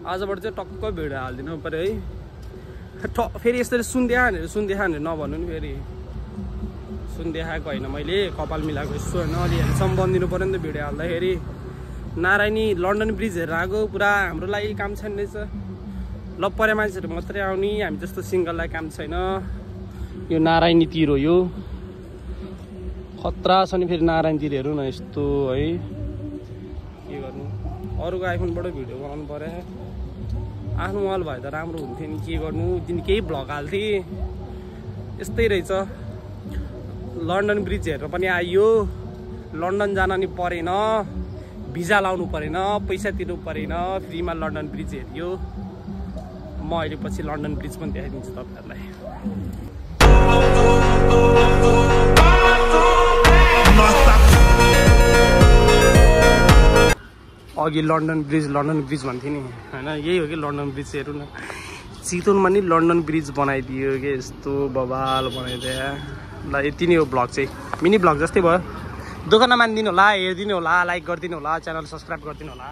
आजबाट चाहिँ टक्क भिडियो हालिदिनु पर्यो है। फेरि यसरी सुन्देखा भनेर नभन्नु नि। फेरि सुन देखाएको होइन, मैले कपाल मिलाएको यस्तो होइन, अलिअलिसम्म बनिदिनु पऱ्यो नि त भिडियो हाल्दाखेरि। नारायणी लन्डन ब्रिज हेरेर आएको, पुरा हाम्रो लागि काम छैन रहेछ। लप परे मान्छेहरू मात्रै आउने, हामी जस्तो सिङ्गललाई काम छैन। यो नारायणीतिर हो, यो खतरा छ नि। फेरि नारायणतिर हेरौँ न यस्तो है, के गर्नु। अरूको आइफोनबाट भिडियो बनाउनु पऱ्यो, आफ्नो मोबाइल भए त राम्रो हुन्थ्यो नि। के गर्नु, दिन केही भ्लग हाल्थेँ, यस्तै रहेछ। लन्डन ब्रिज हेरेर पनि आइयो, लन्डन जान नि परेन, भिजा लाउनु परेन, पैसा तिर्नु परेन, फ्रीमा लन्डन ब्रिज हेरियो। म अहिले पछि लन्डन ब्रिज पनि देखाइदिन्छु तपाईँहरूलाई। अघि लन्डन ब्रिज भन्थेँ नि होइन, यही हो कि लन्डन ब्रिज। हेरौँ न, चितवनमा नि लन्डन ब्रिज बनाइदियो कि यस्तो बवाल बनाइदियो। ल यति नै हो ब्लग चाहिँ, मिनी ब्लग जस्तै भयो। दुःख नमानिदिनु होला, हेरिदिनु होला, लाइक गरिदिनु होला, च्यानल सब्सक्राइब गरिदिनु होला।